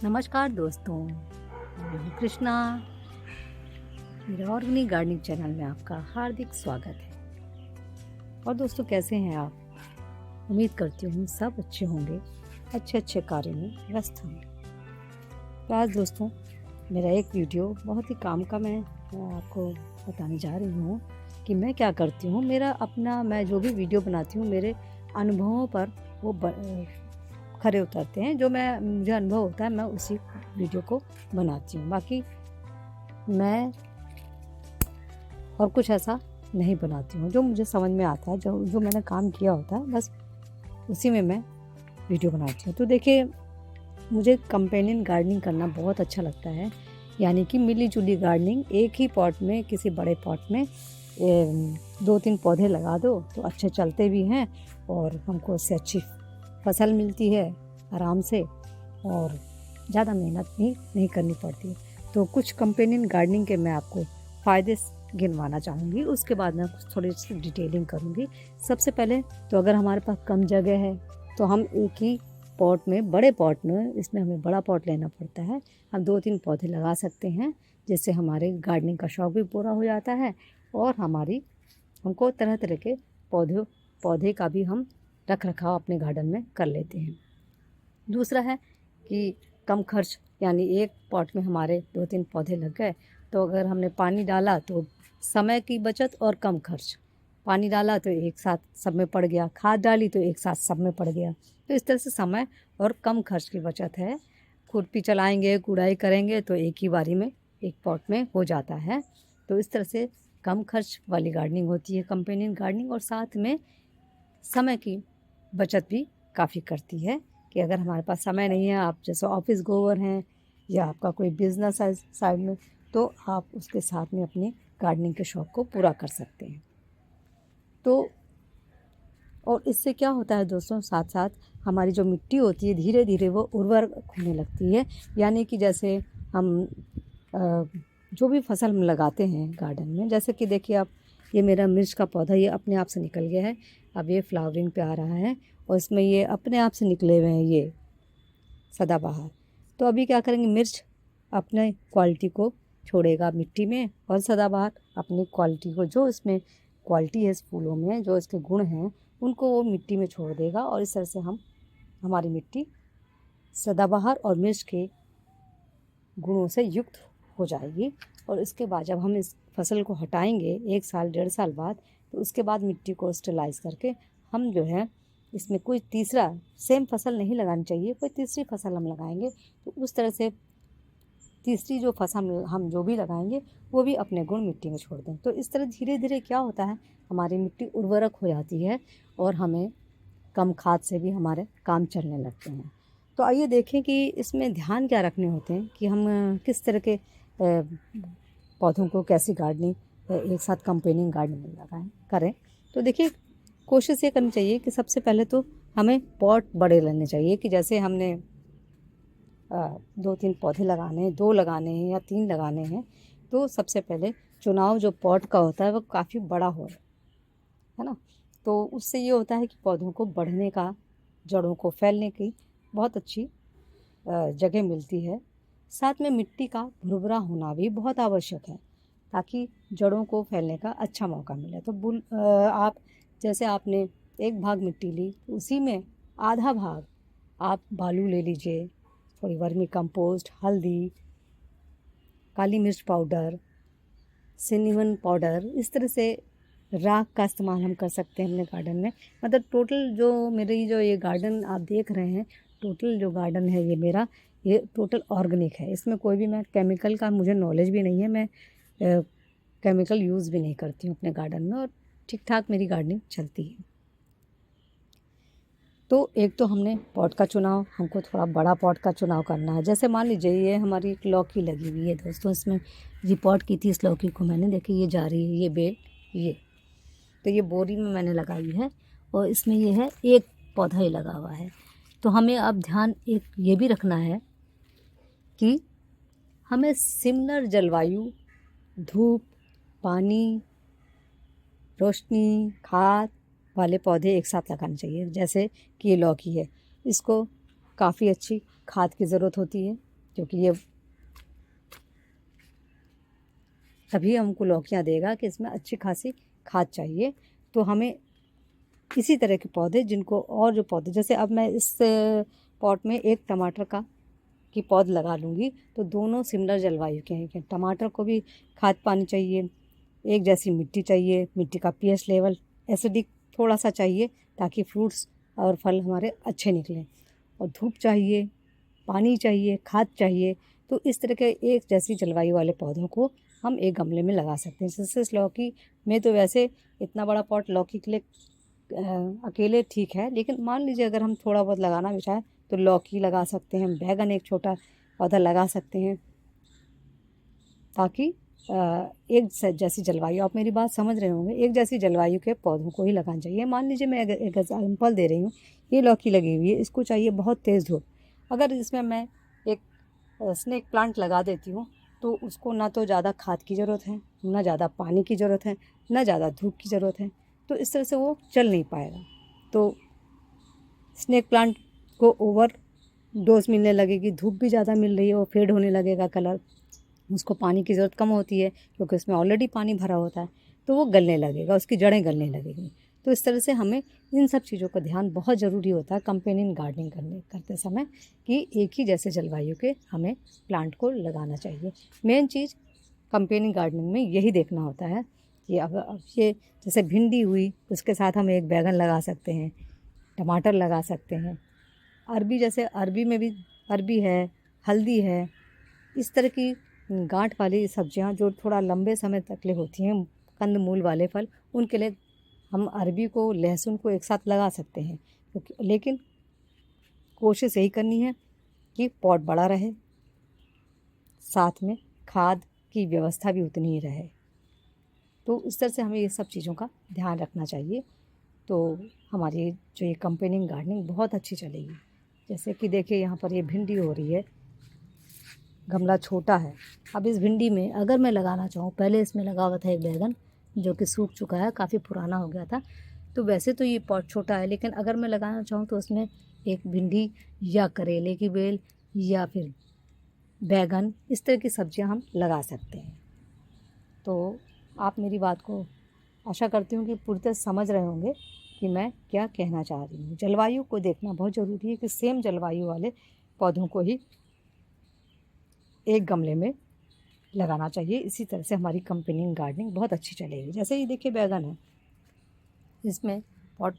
नमस्कार दोस्तों, मैं हूँ कृष्णा। मेरे ऑर्गेनिक गार्डनिंग चैनल में आपका हार्दिक स्वागत है। और दोस्तों, कैसे हैं आप? उम्मीद करती हूँ सब अच्छे होंगे, अच्छे कार्यों में व्यस्त होंगे। तो आज दोस्तों, मेरा एक वीडियो बहुत ही काम का मैं आपको बताने जा रही हूँ कि मैं क्या करती हूँ। मैं जो भी वीडियो बनाती हूँ, मेरे अनुभवों पर वो खरे उतरते हैं। मुझे अनुभव होता है, मैं उसी वीडियो को बनाती हूँ। बाकी मैं और कुछ ऐसा नहीं बनाती हूँ। जो मुझे समझ में आता है, जो मैंने काम किया होता है, बस उसी में मैं वीडियो बनाती हूँ। तो देखिए, मुझे कंपेनियन गार्डनिंग करना बहुत अच्छा लगता है, यानी कि मिली जुली गार्डनिंग। एक ही पॉट में, किसी बड़े पॉट में 2-3 पौधे लगा दो तो अच्छे चलते भी हैं और हमको उससे अच्छी फसल मिलती है आराम से, और ज़्यादा मेहनत भी नहीं करनी पड़ती। तो कुछ कंपेनियन गार्डनिंग के मैं आपको फ़ायदे गिनवाना चाहूँगी, उसके बाद मैं कुछ थोड़ी सी डिटेलिंग करूँगी। सबसे पहले तो अगर हमारे पास कम जगह है तो हम एक ही पॉट में, बड़े पॉट में, इसमें हमें बड़ा पॉट लेना पड़ता है, हम 2-3 पौधे लगा सकते हैं, जिससे हमारे गार्डनिंग का शौक़ भी पूरा हो जाता है और हमको तरह तरह के पौधे का भी हम रख रखाव अपने गार्डन में कर लेते हैं। दूसरा है कि कम खर्च, यानी एक पॉट में हमारे 2-3 पौधे लग गए, तो अगर हमने पानी डाला तो समय की बचत और कम खर्च। पानी डाला तो एक साथ सब में पड़ गया, खाद डाली तो एक साथ सब में पड़ गया। तो इस तरह से समय और कम खर्च की बचत है। खुरपी चलाएंगे, गुड़ाई करेंगे तो एक ही बारी में एक पॉट में हो जाता है। तो इस तरह से कम खर्च वाली गार्डनिंग होती है कंपेनियन गार्डनिंग, और साथ में समय की बचत भी काफ़ी करती है। कि अगर हमारे पास समय नहीं है, आप जैसे ऑफिस गोवर हैं या आपका कोई बिजनेस है साइड में, तो आप उसके साथ में अपनी गार्डनिंग के शौक़ को पूरा कर सकते हैं। तो और इससे क्या होता है दोस्तों, साथ साथ हमारी जो मिट्टी होती है, धीरे धीरे वो उर्वर होने लगती है। यानी कि जैसे हम जो भी फसल हम लगाते हैं गार्डन में, जैसे कि देखिए आप, ये मेरा मिर्च का पौधा, ये अपने आप से निकल गया है, अब ये फ्लावरिंग पे आ रहा है और इसमें ये अपने आप से निकले हुए हैं ये सदाबहार। तो अभी क्या करेंगे, मिर्च अपने क्वालिटी को छोड़ेगा मिट्टी में, और सदाबहार अपनी क्वालिटी को, जो इसमें क्वालिटी है इस फूलों में, जो इसके गुण हैं, उनको वो मिट्टी में छोड़ देगा। और इस तरह से हमारी मिट्टी सदाबहार और मिर्च के गुणों से युक्त हो जाएगी। और इसके बाद जब हम इस फसल को हटाएंगे 1 साल 1.5 साल बाद, तो उसके बाद मिट्टी को स्टेलाइज करके हम जो है इसमें कोई तीसरा सेम फसल नहीं लगानी चाहिए, कोई तीसरी फसल हम लगाएंगे। तो उस तरह से तीसरी जो फसल हम जो भी लगाएंगे वो भी अपने गुण मिट्टी में छोड़ दें। तो इस तरह धीरे धीरे क्या होता है, हमारी मिट्टी उर्वरक हो जाती है और हमें कम खाद से भी हमारे काम चलने लगते हैं। तो आइए देखें कि इसमें ध्यान क्या रखने होते हैं कि हम किस तरह के पौधों को कैसी गार्डनिंग एक साथ कंपेनियन गार्डनिंग में करें। तो देखिए, कोशिश ये करनी चाहिए कि सबसे पहले तो हमें पॉट बड़े लेने चाहिए। कि जैसे हमने 2-3 पौधे लगाने हैं, 2 लगाने हैं या 3 लगाने हैं, तो सबसे पहले चुनाव जो पॉट का होता है वो काफ़ी बड़ा हो, है ना। तो उससे ये होता है कि पौधों को बढ़ने का, जड़ों को फैलने की बहुत अच्छी जगह मिलती है। साथ में मिट्टी का भुरभुरा होना भी बहुत आवश्यक है, ताकि जड़ों को फैलने का अच्छा मौका मिले। तो आप जैसे आपने 1 भाग मिट्टी ली, उसी में आधा भाग आप बालू ले लीजिए, थोड़ी वर्मी कंपोस्ट, हल्दी, काली मिर्च पाउडर, सिनेमन पाउडर, इस तरह से राख का इस्तेमाल हम कर सकते हैं अपने गार्डन में। मतलब टोटल जो ये गार्डन आप देख रहे हैं, टोटल जो गार्डन है ये मेरा, ये टोटल ऑर्गेनिक है। इसमें कोई भी, मैं केमिकल का मुझे नॉलेज भी नहीं है, मैं केमिकल यूज़ भी नहीं करती हूँ अपने गार्डन में, और ठीक ठाक मेरी गार्डनिंग चलती है। तो एक तो हमने पॉट का चुनाव, हमको थोड़ा बड़ा पॉट का चुनाव करना है। जैसे मान लीजिए ये हमारी एक लौकी लगी हुई है दोस्तों, इसमें रिपोर्ट की थी इस लौकी को मैंने, देखिए ये जा रही है, ये बेल, ये तो ये बोरी में मैंने लगाई है और इसमें ये है 1 पौधा ही लगा हुआ है। तो हमें अब ध्यान एक ये भी रखना है कि हमें सिमिलर जलवायु, धूप, पानी, रोशनी, खाद वाले पौधे एक साथ लगाने चाहिए। जैसे कि ये लौकी है, इसको काफ़ी अच्छी खाद की ज़रूरत होती है, क्योंकि ये तभी हमको लौकियाँ देगा कि इसमें अच्छी खासी खाद चाहिए। तो हमें इसी तरह के पौधे जिनको, और जो पौधे जैसे अब मैं इस पॉट में एक टमाटर का की पौध लगा लूँगी, तो दोनों सिमिलर जलवायु के हैं कि टमाटर को भी खाद पानी चाहिए, एक जैसी मिट्टी चाहिए, मिट्टी का पीएच लेवल एसिडिक थोड़ा सा चाहिए ताकि फ्रूट्स और फल हमारे अच्छे निकलें, और धूप चाहिए, पानी चाहिए, खाद चाहिए। तो इस तरह के एक जैसी जलवायु वाले पौधों को हम एक गमले में लगा सकते हैं। जैसे इस लौकी में तो वैसे इतना बड़ा पॉट लौकी के लिए अकेले ठीक है, लेकिन मान लीजिए अगर हम थोड़ा बहुत लगाना भी चाहें तो लौकी लगा सकते हैं, बैगन एक छोटा पौधा लगा सकते हैं, ताकि एक जैसी जलवायु, आप मेरी बात समझ रहे होंगे, एक जैसी जलवायु के पौधों को ही लगाना चाहिए। मान लीजिए मैं एक एग्जाम्पल दे रही हूँ, ये लौकी लगी हुई है, इसको चाहिए बहुत तेज़ धूप। अगर इसमें मैं एक स्नेक प्लांट लगा देती हूँ तो उसको ना तो ज़्यादा खाद की ज़रूरत है, ना ज़्यादा पानी की ज़रूरत है, ना ज़्यादा धूप की ज़रूरत है, तो इस तरह से वो चल नहीं पाएगा। तो स्नेक प्लांट को ओवर डोज मिलने लगेगी, धूप भी ज़्यादा मिल रही है, वो फेड होने लगेगा कलर, उसको पानी की ज़रूरत कम होती है क्योंकि उसमें ऑलरेडी पानी भरा होता है, तो वो गलने लगेगा, उसकी जड़ें गलने लगेंगी। तो इस तरह से हमें इन सब चीज़ों का ध्यान बहुत ज़रूरी होता है कंपेनियन गार्डनिंग करते समय, कि एक ही जैसे जलवायु के हमें प्लांट को लगाना चाहिए। मेन चीज़ कंपेनियन गार्डनिंग में यही देखना होता है कि अब ये जैसे भिंडी हुई, उसके साथ हम एक बैगन लगा सकते हैं, टमाटर लगा सकते हैं, अरबी जैसे अरबी में भी अरबी है, हल्दी है, इस तरह की गांठ वाली सब्जियां जो थोड़ा लंबे समय तक ले होती हैं, कंद मूल वाले फल, उनके लिए हम अरबी को, लहसुन को एक साथ लगा सकते हैं। क्योंकि लेकिन कोशिश यही करनी है कि पॉट बड़ा रहे, साथ में खाद की व्यवस्था भी उतनी ही रहे। तो इस तरह से हमें ये सब चीज़ों का ध्यान रखना चाहिए। तो हमारी जो ये कंपेनियन गार्डनिंग बहुत अच्छी चलेगी। जैसे कि देखिए यहाँ पर ये भिंडी हो रही है, गमला छोटा है। अब इस भिंडी में अगर मैं लगाना चाहूँ, पहले इसमें लगा हुआ था एक बैगन जो कि सूख चुका है, काफ़ी पुराना हो गया था, तो वैसे तो ये पॉट छोटा है, लेकिन अगर मैं लगाना चाहूँ तो उसमें एक भिंडी या करेले की बेल या फिर बैगन, इस तरह की सब्जियां हम लगा सकते हैं। तो आप मेरी बात को आशा करती हूँ कि पूरी तरह समझ रहे होंगे कि मैं क्या कहना चाह रही हूँ। जलवायु को देखना बहुत ज़रूरी है कि सेम जलवायु वाले पौधों को ही एक गमले में लगाना चाहिए। इसी तरह से हमारी कंपेनियन गार्डनिंग बहुत अच्छी चलेगी। जैसे ये देखिए बैगन है, इसमें पॉट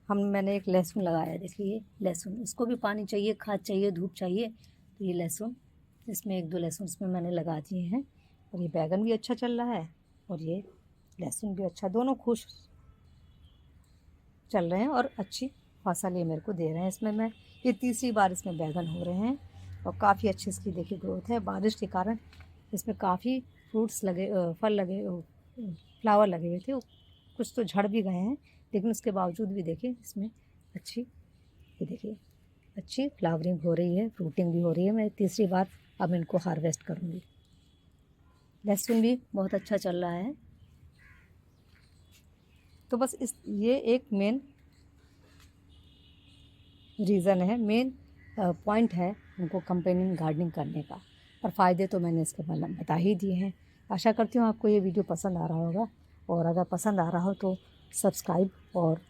मैंने एक लहसुन लगाया, देखिए लहसुन, इसको भी पानी चाहिए, खाद चाहिए, धूप चाहिए। तो ये लहसुन, इसमें एक दो लहसुन इसमें मैंने लगा दिए हैं, और ये बैगन भी अच्छा चल रहा है और ये लहसुन भी अच्छा, दोनों खुश चल रहे हैं और अच्छी फसल ये मेरे को दे रहे हैं। इसमें मैं ये तीसरी बार इसमें बैगन हो रहे हैं और काफ़ी अच्छी इसकी देखिए ग्रोथ है। बारिश के कारण इसमें काफ़ी फ्रूट्स लगे, फल लगे, फ्लावर लगे हुए थे, कुछ तो झड़ भी गए हैं, लेकिन उसके बावजूद भी देखिए इसमें अच्छी, ये देखिए अच्छी फ्लावरिंग हो रही है, फ्रूटिंग भी हो रही है। मैं तीसरी बार अब इनको हार्वेस्ट करूँगी। लहसुन भी बहुत अच्छा चल रहा है। तो बस ये एक मेन रीज़न है, मेन पॉइंट है उनको कंपेनियन गार्डनिंग करने का, और फ़ायदे तो मैंने इसके मतलब बता ही दिए हैं। आशा करती हूँ आपको ये वीडियो पसंद आ रहा होगा, और अगर पसंद आ रहा हो तो सब्सक्राइब और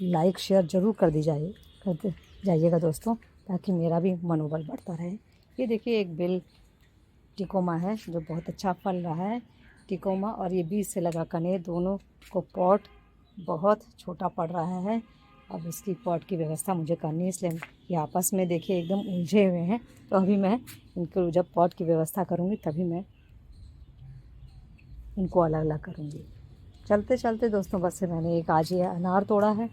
लाइक शेयर ज़रूर करते जाइएगा दोस्तों, ताकि मेरा भी मनोबल बढ़ता रहे। ये देखिए एक बेल टिकोमा है जो बहुत अच्छा फल रहा है, टिकोमा और ये बीज से लगा कनेर, दोनों को पॉट बहुत छोटा पड़ रहा है। अब इसकी पॉट की व्यवस्था मुझे करनी है, इसलिए ये आपस में देखिए एकदम उलझे हुए हैं। तो अभी मैं इनको जब पॉट की व्यवस्था करूँगी तभी मैं इनको अलग अलग करूँगी। चलते चलते दोस्तों बस से मैंने एक आज ये अनार तोड़ा है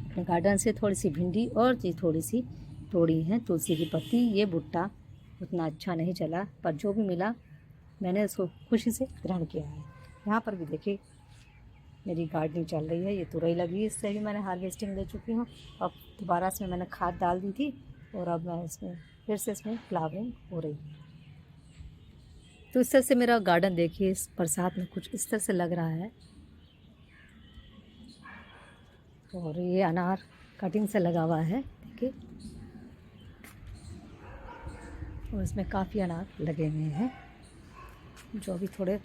अपने गार्डन से, थोड़ी सी भिंडी और ये थोड़ी सी तोड़ी है तुलसी की पत्ती। ये भुट्टा उतना अच्छा नहीं चला, पर जो भी मिला मैंने उसको खुशी से ग्रहण किया है। यहाँ पर भी देखिए मेरी गार्डनिंग चल रही है, ये तुरई लगी है, इससे भी मैंने हार्वेस्टिंग ले चुकी हूँ। अब दोबारा इसमें मैंने खाद डाल दी थी और अब मैं इसमें फिर से इसमें फ्लावरिंग हो रही है। तो इस तरह से मेरा गार्डन देखिए इस बरसात में कुछ इस तरह से लग रहा है। और ये अनार कटिंग से लगा हुआ है, देखिए और इसमें काफ़ी अनार लगे हुए हैं जो अभी थोड़े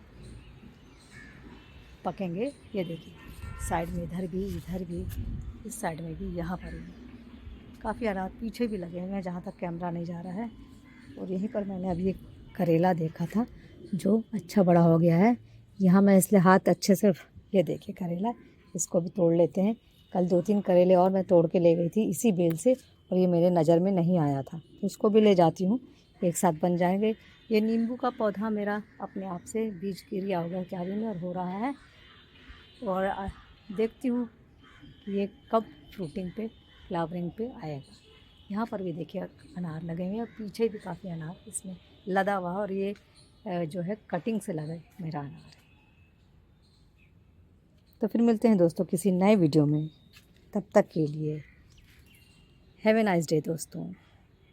पकेंगे। ये देखिए साइड में इधर भी, इस साइड में भी, यहाँ पर भी काफ़ी अनार पीछे भी लगे हुए हैं जहाँ तक कैमरा नहीं जा रहा है। और यहीं पर मैंने अभी एक करेला देखा था जो अच्छा बड़ा हो गया है। यहाँ मैं इसलिए हाथ अच्छे से, ये देखिए करेला, इसको भी तोड़ लेते हैं। कल 2-3 करेले और मैं तोड़ के ले गई थी इसी बेल से और ये मेरे नज़र में नहीं आया था, तो उसको भी ले जाती हूँ, एक साथ बन जाएंगे। ये नींबू का पौधा मेरा अपने आप से बीज गिर होगा क्यारी में और हो रहा है। और देखती हूँ कि ये कब फ्रूटिंग पे, फ्लावरिंग पे आएगा। यहाँ पर भी देखिए अनार लगे हुए हैं, पीछे भी काफ़ी अनार इसमें लदा हुआ, और ये जो है कटिंग से लगा मेरा अनार है। तो फिर मिलते हैं दोस्तों किसी नए वीडियो में, तब तक के लिए हैव ए नाइस डे दोस्तों।